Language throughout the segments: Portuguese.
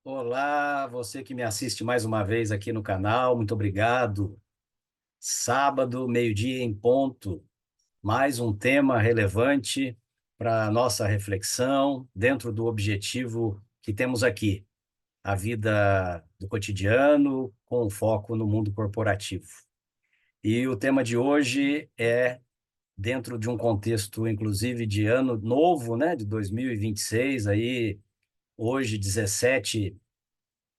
Olá, você que me assiste mais uma vez aqui no canal, muito obrigado. Sábado, meio-dia em ponto, mais um tema relevante para a nossa reflexão, dentro do objetivo que temos aqui, a vida do cotidiano com foco no mundo corporativo. E o tema de hoje é dentro de um contexto, inclusive, de ano novo, né, de 2026, aí, hoje, 17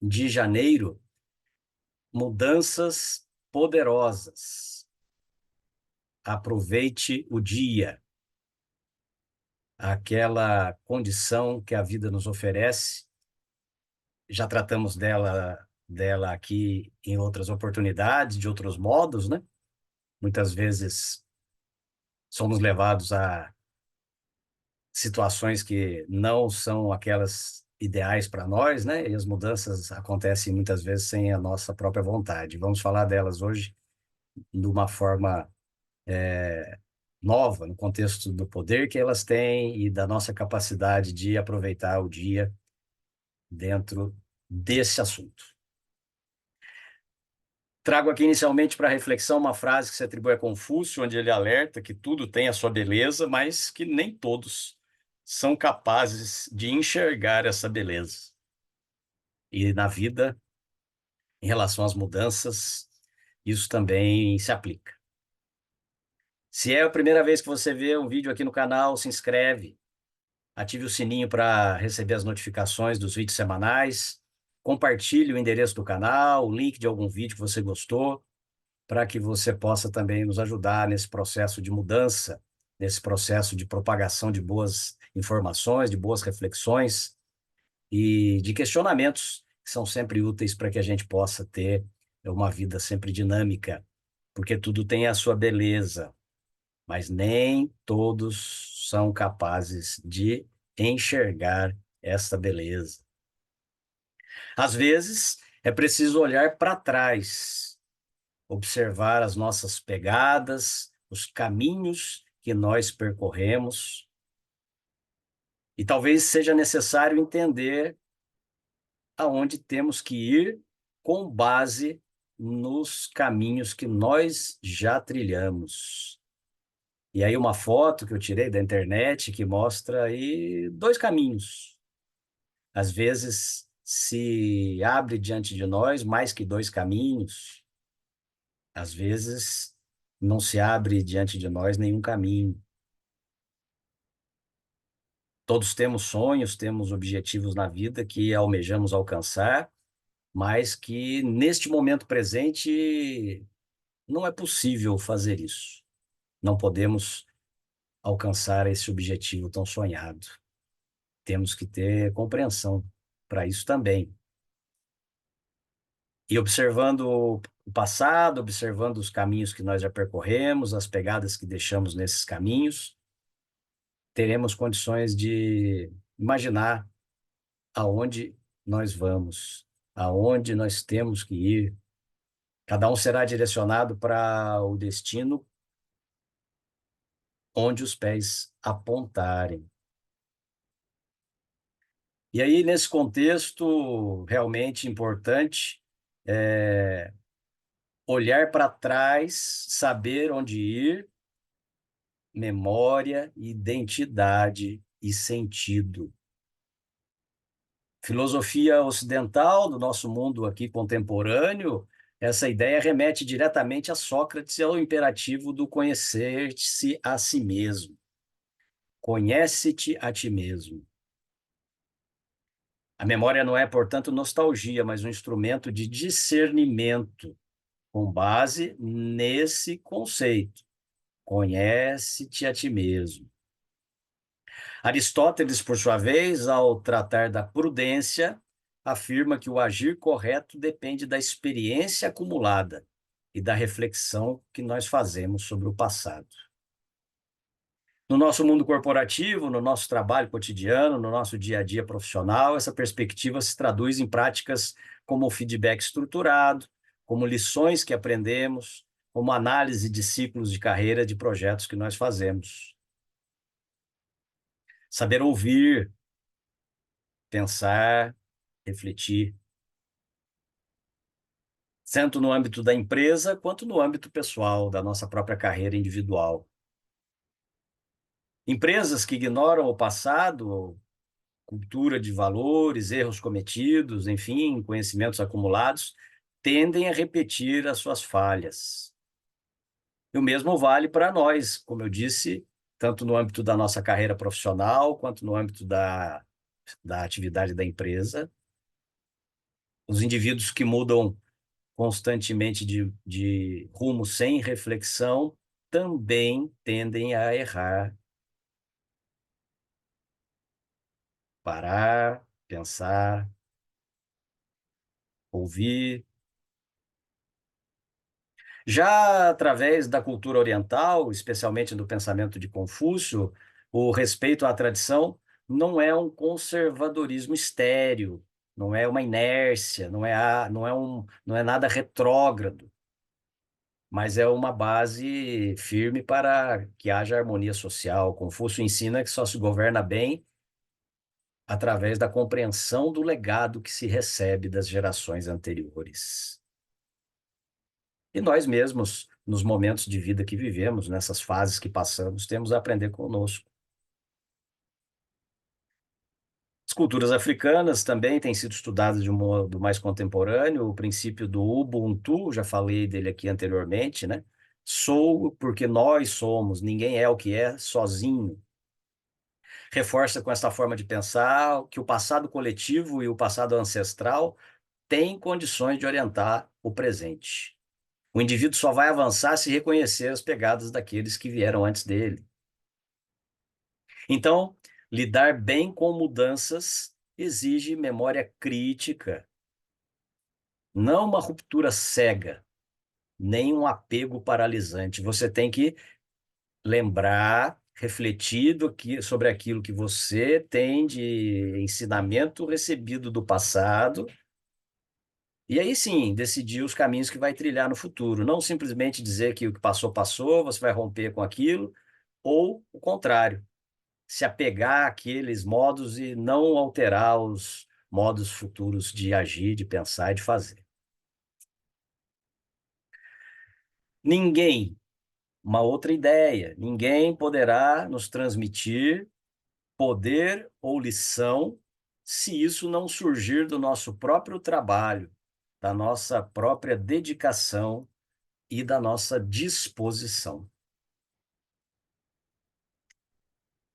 de janeiro. Mudanças poderosas. Aproveite o dia, aquela condição que a vida nos oferece. Já tratamos dela aqui em outras oportunidades, de outros modos, né? Muitas vezes somos levados a situações que não são aquelas ideais para nós, né? E as mudanças acontecem muitas vezes sem a nossa própria vontade. Vamos falar delas hoje de uma forma nova, no contexto do poder que elas têm e da nossa capacidade de aproveitar o dia dentro desse assunto. Trago aqui inicialmente para reflexão uma frase que se atribui a Confúcio, onde ele alerta que tudo tem a sua beleza, mas que nem todos são capazes de enxergar essa beleza. E na vida, em relação às mudanças, isso também se aplica. Se é a primeira vez que você vê um vídeo aqui no canal, se inscreve. Ative o sininho para receber as notificações dos vídeos semanais. Compartilhe o endereço do canal, o link de algum vídeo que você gostou, para que você possa também nos ajudar nesse processo de mudança, nesse processo de propagação de boas informações, de boas reflexões e de questionamentos, que são sempre úteis para que a gente possa ter uma vida sempre dinâmica, porque tudo tem a sua beleza, mas nem todos são capazes de enxergar essa beleza. Às vezes, é preciso olhar para trás, observar as nossas pegadas, os caminhos que nós percorremos, e talvez seja necessário entender aonde temos que ir com base nos caminhos que nós já trilhamos. E aí uma foto que eu tirei da internet que mostra aí dois caminhos. Às vezes se abre diante de nós mais que dois caminhos. Às vezes não se abre diante de nós nenhum caminho. Todos temos sonhos, temos objetivos na vida que almejamos alcançar, mas que neste momento presente não é possível fazer isso. Não podemos alcançar esse objetivo tão sonhado. Temos que ter compreensão para isso também. E observando o passado, observando os caminhos que nós já percorremos, as pegadas que deixamos nesses caminhos, teremos condições de imaginar aonde nós vamos, aonde nós temos que ir. Cada um será direcionado para o destino onde os pés apontarem. E aí, nesse contexto realmente importante, é olhar para trás, saber onde ir, memória, identidade e sentido. Filosofia ocidental do nosso mundo aqui contemporâneo, essa ideia remete diretamente a Sócrates e ao imperativo do conhecer-se a si mesmo. Conhece-te a ti mesmo. A memória não é, portanto, nostalgia, mas um instrumento de discernimento com base nesse conceito. Conhece-te a ti mesmo. Aristóteles, por sua vez, ao tratar da prudência, afirma que o agir correto depende da experiência acumulada e da reflexão que nós fazemos sobre o passado. No nosso mundo corporativo, no nosso trabalho cotidiano, no nosso dia a dia profissional, essa perspectiva se traduz em práticas como o feedback estruturado, como lições que aprendemos, como análise de ciclos de carreira de projetos que nós fazemos. Saber ouvir, pensar, refletir, tanto no âmbito da empresa quanto no âmbito pessoal, da nossa própria carreira individual. Empresas que ignoram o passado, cultura de valores, erros cometidos, enfim, conhecimentos acumulados, tendem a repetir as suas falhas. E o mesmo vale para nós, como eu disse, tanto no âmbito da nossa carreira profissional, quanto no âmbito da atividade da empresa. Os indivíduos que mudam constantemente de rumo sem reflexão também tendem a errar. Parar, pensar, ouvir. Já através da cultura oriental, especialmente do pensamento de Confúcio, o respeito à tradição não é um conservadorismo estéril, não é uma inércia, não é nada retrógrado, mas é uma base firme para que haja harmonia social. Confúcio ensina que só se governa bem através da compreensão do legado que se recebe das gerações anteriores. E nós mesmos, nos momentos de vida que vivemos, nessas fases que passamos, temos a aprender conosco. As culturas africanas também têm sido estudadas de um modo mais contemporâneo, o princípio do Ubuntu, já falei dele aqui anteriormente, né? Sou porque nós somos, ninguém é o que é sozinho. Reforça com essa forma de pensar que o passado coletivo e o passado ancestral têm condições de orientar o presente. O indivíduo só vai avançar se reconhecer as pegadas daqueles que vieram antes dele. Então, lidar bem com mudanças exige memória crítica, não uma ruptura cega, nem um apego paralisante. Você tem que lembrar, refletir sobre aquilo que você tem de ensinamento recebido do passado, e aí sim, decidir os caminhos que vai trilhar no futuro. Não simplesmente dizer que o que passou, passou, você vai romper com aquilo, ou o contrário, se apegar àqueles modos e não alterar os modos futuros de agir, de pensar e de fazer. Ninguém, uma outra ideia, ninguém poderá nos transmitir poder ou lição se isso não surgir do nosso próprio trabalho, da nossa própria dedicação e da nossa disposição.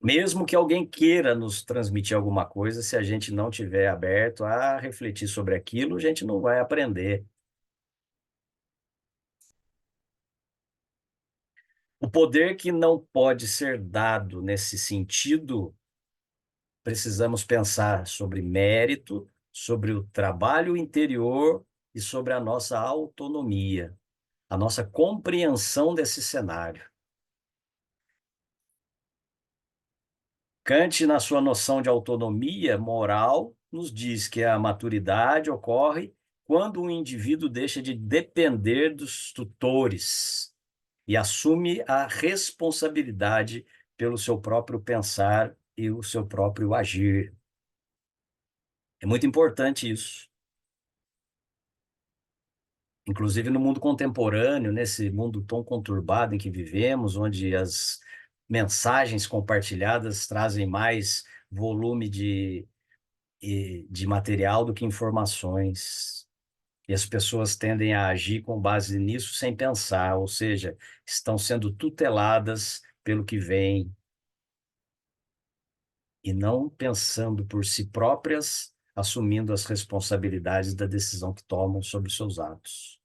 Mesmo que alguém queira nos transmitir alguma coisa, se a gente não tiver aberto a refletir sobre aquilo, a gente não vai aprender. O poder que não pode ser dado nesse sentido, precisamos pensar sobre mérito, sobre o trabalho interior e sobre a nossa autonomia, a nossa compreensão desse cenário. Kant, na sua noção de autonomia moral, nos diz que a maturidade ocorre quando um indivíduo deixa de depender dos tutores e assume a responsabilidade pelo seu próprio pensar e o seu próprio agir. É muito importante isso. Inclusive no mundo contemporâneo, nesse mundo tão conturbado em que vivemos, onde as mensagens compartilhadas trazem mais volume de material do que informações. E as pessoas tendem a agir com base nisso sem pensar, ou seja, estão sendo tuteladas pelo que vem e não pensando por si próprias, assumindo as responsabilidades da decisão que tomam sobre os seus atos.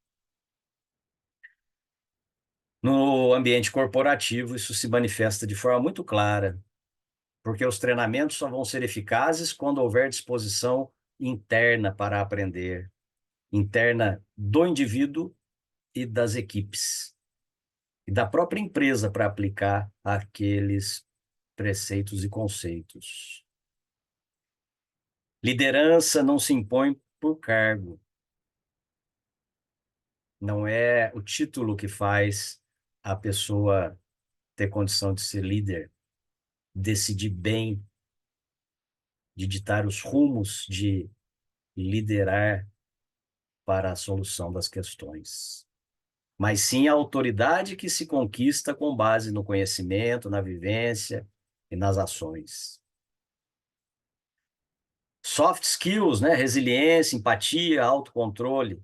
No ambiente corporativo, isso se manifesta de forma muito clara, porque os treinamentos só vão ser eficazes quando houver disposição interna para aprender, interna do indivíduo e das equipes, e da própria empresa para aplicar aqueles preceitos e conceitos. Liderança não se impõe por cargo, não é o título que faz a pessoa ter condição de ser líder, decidir bem, de ditar os rumos, de liderar para a solução das questões, mas sim a autoridade que se conquista com base no conhecimento, na vivência e nas ações. Soft skills, né? Resiliência, empatia, autocontrole,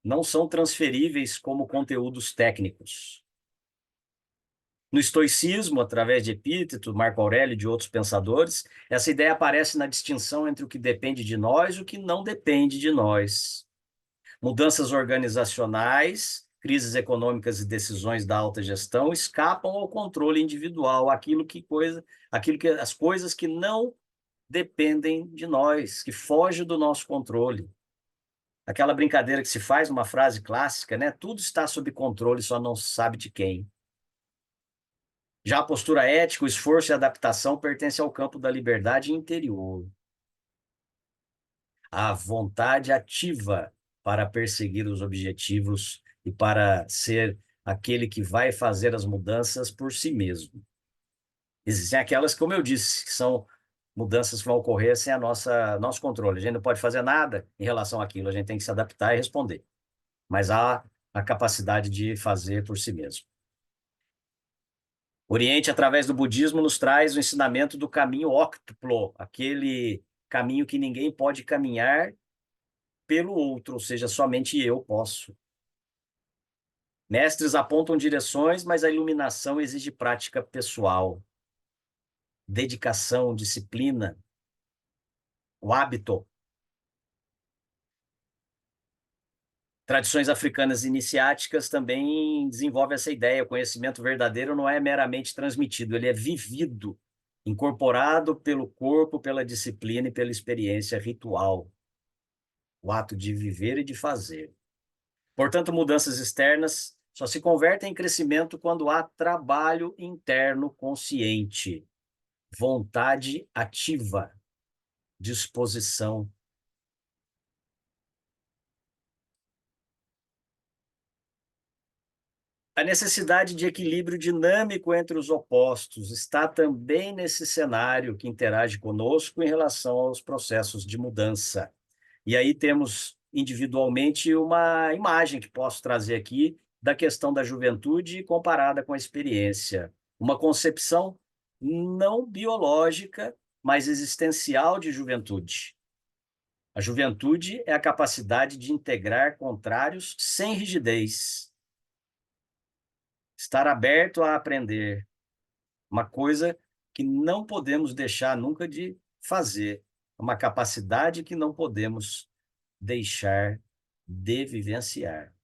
não são transferíveis como conteúdos técnicos. No estoicismo, através de Epíteto, Marco Aurélio e de outros pensadores, essa ideia aparece na distinção entre o que depende de nós e o que não depende de nós. Mudanças organizacionais, crises econômicas e decisões da alta gestão escapam ao controle individual, as coisas que não dependem de nós, que fogem do nosso controle. Aquela brincadeira que se faz, uma frase clássica, né? Tudo está sob controle, só não se sabe de quem. Já a postura ética, o esforço e a adaptação pertencem ao campo da liberdade interior. A vontade ativa para perseguir os objetivos e para ser aquele que vai fazer as mudanças por si mesmo. Existem aquelas, como eu disse, que são mudanças que vão ocorrer sem nosso controle. A gente não pode fazer nada em relação àquilo, a gente tem que se adaptar e responder. Mas há a capacidade de fazer por si mesmo. O Oriente, através do budismo, nos traz o ensinamento do caminho óctuplo, aquele caminho que ninguém pode caminhar pelo outro, ou seja, somente eu posso. Mestres apontam direções, mas a iluminação exige prática pessoal, dedicação, disciplina, o hábito. Tradições africanas iniciáticas também desenvolvem essa ideia. O conhecimento verdadeiro não é meramente transmitido, ele é vivido, incorporado pelo corpo, pela disciplina e pela experiência ritual. O ato de viver e de fazer. Portanto, mudanças externas só se convertem em crescimento quando há trabalho interno consciente, vontade ativa, disposição. A necessidade de equilíbrio dinâmico entre os opostos está também nesse cenário que interage conosco em relação aos processos de mudança. E aí temos individualmente uma imagem que posso trazer aqui da questão da juventude comparada com a experiência. Uma concepção não biológica, mas existencial de juventude. A juventude é a capacidade de integrar contrários sem rigidez, estar aberto a aprender, uma coisa que não podemos deixar nunca de fazer, uma capacidade que não podemos deixar de vivenciar.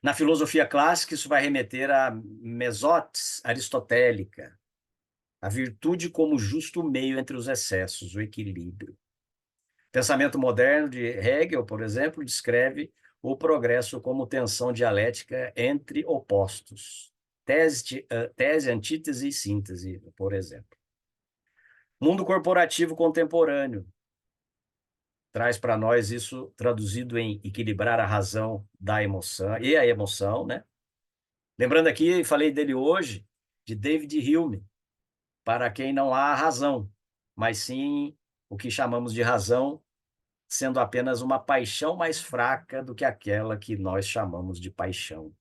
Na filosofia clássica, isso vai remeter a mesotes aristotélica, a virtude como justo meio entre os excessos, o equilíbrio. O pensamento moderno de Hegel, por exemplo, descreve o progresso como tensão dialética entre opostos. Tese, antítese e síntese, por exemplo. Mundo corporativo contemporâneo traz para nós isso traduzido em equilibrar a razão da emoção e a emoção, né? Lembrando aqui, falei dele hoje, de David Hume, para quem não há razão, mas sim o que chamamos de razão, sendo apenas uma paixão mais fraca do que aquela que nós chamamos de paixão.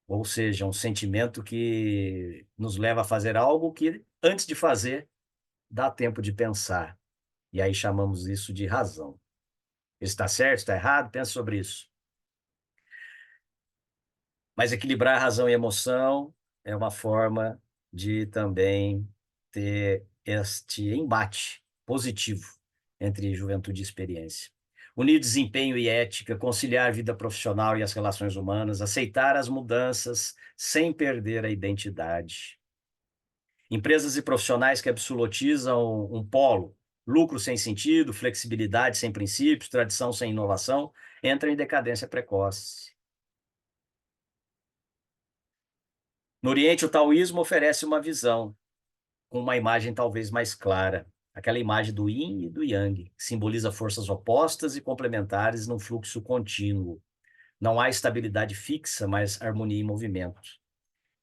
Ou seja, um sentimento que nos leva a fazer algo que, antes de fazer, dá tempo de pensar. E aí chamamos isso de razão. Está certo? Está errado? Pensa sobre isso. Mas equilibrar razão e emoção é uma forma de também ter este embate positivo entre juventude e experiência. Unir desempenho e ética, conciliar a vida profissional e as relações humanas, aceitar as mudanças sem perder a identidade. Empresas e profissionais que absolutizam um polo, lucro sem sentido, flexibilidade sem princípios, tradição sem inovação, entram em decadência precoce. No Oriente, o taoísmo oferece uma visão, com uma imagem talvez mais clara, aquela imagem do yin e do yang, que simboliza forças opostas e complementares num fluxo contínuo. Não há estabilidade fixa, mas harmonia em movimento.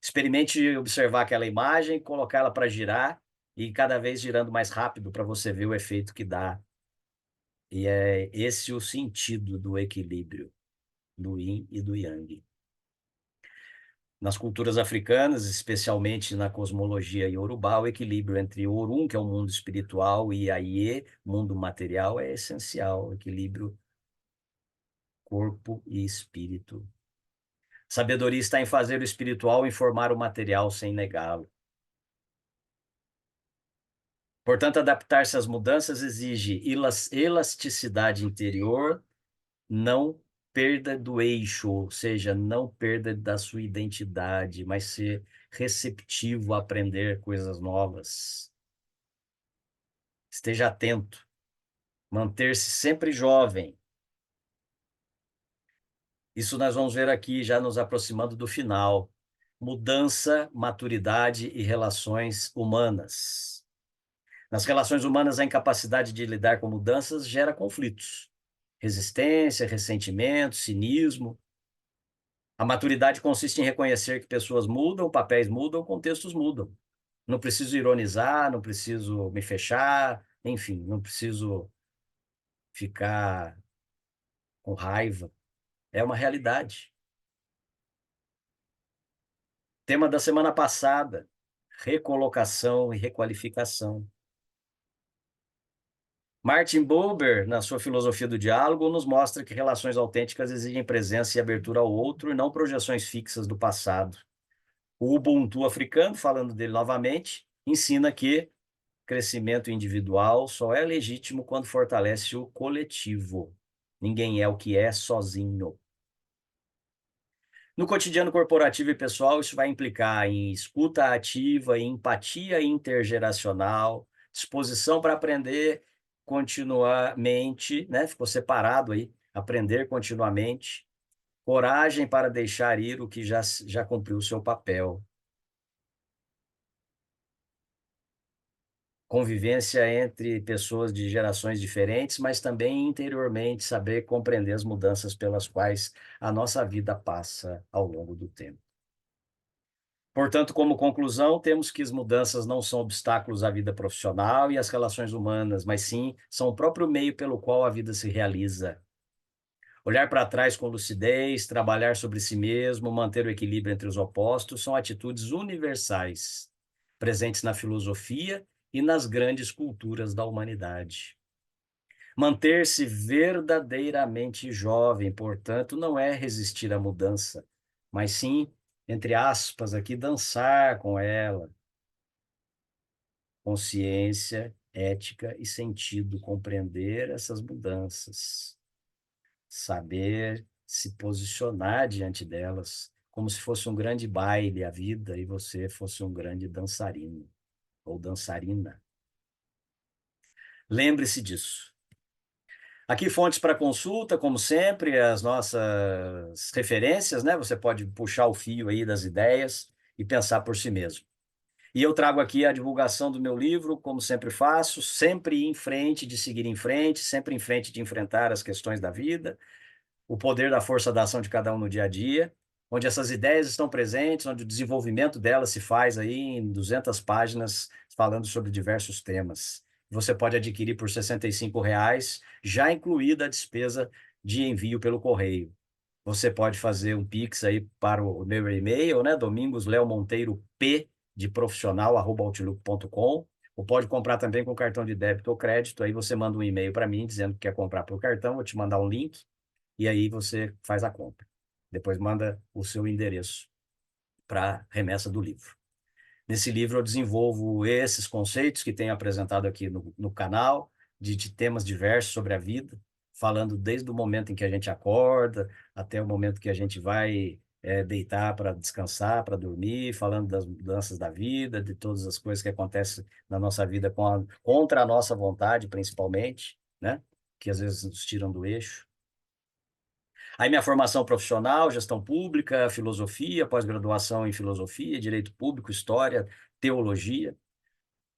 Experimente observar aquela imagem, colocá-la para girar e cada vez girando mais rápido para você ver o efeito que dá E é esse o sentido do equilíbrio, do yin e do yang. Nas culturas africanas, especialmente na cosmologia iorubá, o equilíbrio entre Orun, que é o mundo espiritual, e Aie, mundo material, é essencial. O equilíbrio corpo e espírito. Sabedoria está em fazer o espiritual informar o material sem negá-lo. Portanto, adaptar-se às mudanças exige elasticidade interior, não perda do eixo, ou seja, não perda da sua identidade, mas ser receptivo a aprender coisas novas. Esteja atento, manter-se sempre jovem. Isso nós vamos ver aqui, já nos aproximando do final. Mudança, maturidade e relações humanas. Nas relações humanas, a incapacidade de lidar com mudanças gera conflitos, resistência, ressentimento, cinismo. A maturidade consiste em reconhecer que pessoas mudam, papéis mudam, contextos mudam. Não preciso ironizar, não preciso me fechar, enfim, não preciso ficar com raiva. É uma realidade. Tema da semana passada: recolocação e requalificação. Martin Buber, na sua filosofia do diálogo, nos mostra que relações autênticas exigem presença e abertura ao outro e não projeções fixas do passado. O Ubuntu africano, falando dele novamente, ensina que crescimento individual só é legítimo quando fortalece o coletivo. Ninguém é o que é sozinho. No cotidiano corporativo e pessoal, isso vai implicar em escuta ativa, empatia intergeracional, disposição para aprender continuamente, né? Ficou separado aí, aprender continuamente, coragem para deixar ir o que já cumpriu o seu papel. Convivência entre pessoas de gerações diferentes, mas também interiormente saber compreender as mudanças pelas quais a nossa vida passa ao longo do tempo. Portanto, como conclusão, temos que as mudanças não são obstáculos à vida profissional e às relações humanas, mas sim são o próprio meio pelo qual a vida se realiza. Olhar para trás com lucidez, trabalhar sobre si mesmo, manter o equilíbrio entre os opostos são atitudes universais, presentes na filosofia e nas grandes culturas da humanidade. Manter-se verdadeiramente jovem, portanto, não é resistir à mudança, mas sim, entre aspas, aqui, dançar com ela. Consciência, ética e sentido, compreender essas mudanças, saber se posicionar diante delas, como se fosse um grande baile a vida e você fosse um grande dançarino ou dançarina. Lembre-se disso. Aqui fontes para consulta, como sempre, as nossas referências, né? Você pode puxar o fio aí das ideias e pensar por si mesmo. E eu trago aqui a divulgação do meu livro, como sempre faço, sempre em frente de seguir em frente, sempre em frente de enfrentar as questões da vida, o poder da força da ação de cada um no dia a dia, onde essas ideias estão presentes, onde o desenvolvimento delas se faz aí em 200 páginas, falando sobre diversos temas. Você pode adquirir por R$ 65, já incluída a despesa de envio pelo correio. Você pode fazer um Pix aí para o meu e-mail, né? domingosleomonteiro.p de profissional, @outlook.com, ou pode comprar também com cartão de débito ou crédito. Aí você manda um e-mail para mim dizendo que quer comprar pelo cartão, vou te mandar um link e aí você faz a compra. Depois manda o seu endereço para remessa do livro. Nesse livro eu desenvolvo esses conceitos que tenho apresentado aqui no canal, de temas diversos sobre a vida, falando desde o momento em que a gente acorda até o momento que a gente vai deitar para descansar, para dormir, falando das mudanças da vida, de todas as coisas que acontecem na nossa vida contra a nossa vontade, principalmente, né? Que às vezes nos tiram do eixo. Aí minha formação profissional, gestão pública, filosofia, pós-graduação em filosofia, direito público, história, teologia,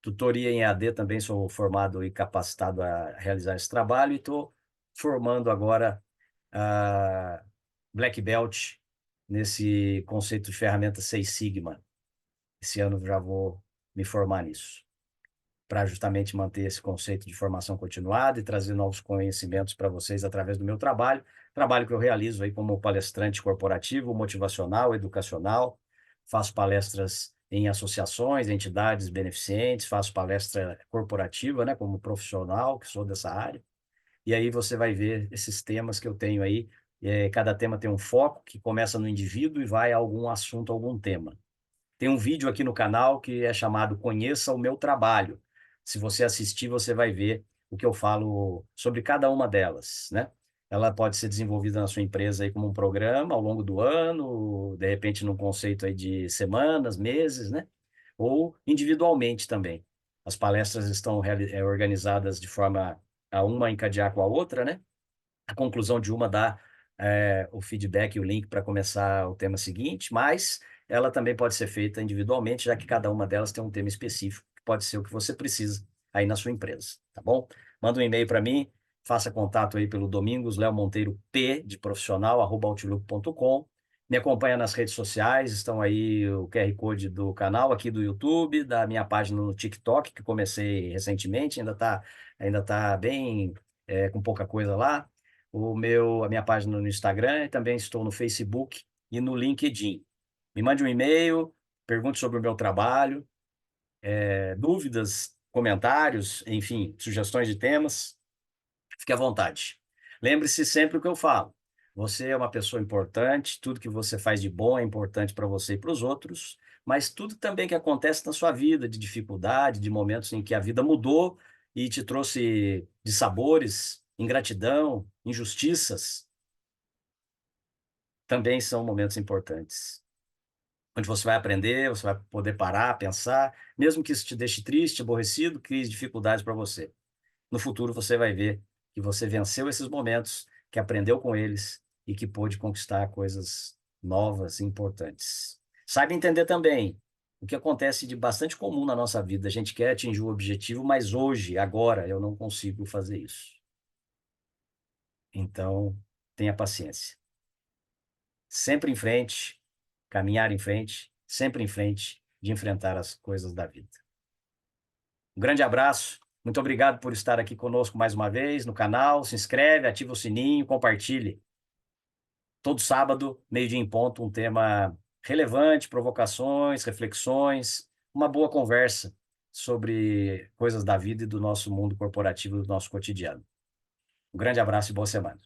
tutoria em EAD também, sou formado e capacitado a realizar esse trabalho e estou formando agora a Black Belt nesse conceito de ferramenta Seis Sigma. Esse ano já vou me formar nisso. para justamente manter esse conceito de formação continuada e trazer novos conhecimentos para vocês através do meu trabalho. Trabalho que eu realizo aí como palestrante corporativo, motivacional, educacional. Faço palestras em associações, entidades beneficentes, faço palestra corporativa, né, como profissional, que sou dessa área. E aí você vai ver esses temas que eu tenho aí. Cada tema tem um foco que começa no indivíduo e vai a algum assunto, algum tema. Tem um vídeo aqui no canal que é chamado Conheça o Meu Trabalho. Se você assistir, você vai ver o que eu falo sobre cada uma delas, né? Ela pode ser desenvolvida na sua empresa aí como um programa ao longo do ano, de repente num conceito aí de semanas, meses, né? Ou individualmente também. As palestras estão organizadas de forma a uma encadear com a outra, né? A conclusão de uma dá o feedback e o link para começar o tema seguinte, mas ela também pode ser feita individualmente, já que cada uma delas tem um tema específico, que pode ser o que você precisa aí na sua empresa, tá bom? Manda um e-mail para mim, faça contato aí pelo Domingos Léo Monteiro P de profissional @outlook.com. Me acompanha nas redes sociais, estão aí o QR Code do canal aqui do YouTube, da minha página no TikTok, que comecei recentemente, ainda tá bem com pouca coisa lá, a minha página no Instagram, e também estou no Facebook e no LinkedIn. Me mande um e-mail, pergunte sobre o meu trabalho, dúvidas, comentários, enfim, sugestões de temas, fique à vontade. Lembre-se sempre o que eu falo. Você é uma pessoa importante, tudo que você faz de bom é importante para você e para os outros, mas tudo também que acontece na sua vida, de dificuldade, de momentos em que a vida mudou e te trouxe dissabores, ingratidão, injustiças, também são momentos importantes, onde você vai aprender, você vai poder parar, pensar, mesmo que isso te deixe triste, aborrecido, crie dificuldades para você. No futuro você vai ver que você venceu esses momentos, que aprendeu com eles e que pôde conquistar coisas novas e importantes. Saiba entender também o que acontece de bastante comum na nossa vida. A gente quer atingir o objetivo, mas hoje, agora, eu não consigo fazer isso. Então, tenha paciência. Sempre em frente, caminhar em frente, sempre em frente de enfrentar as coisas da vida. Um grande abraço. Muito obrigado por estar aqui conosco mais uma vez no canal. Se inscreve, ativa o sininho, compartilhe. Todo sábado, meio-dia em ponto, um tema relevante, provocações, reflexões, uma boa conversa sobre coisas da vida e do nosso mundo corporativo, do nosso cotidiano. Um grande abraço e boa semana.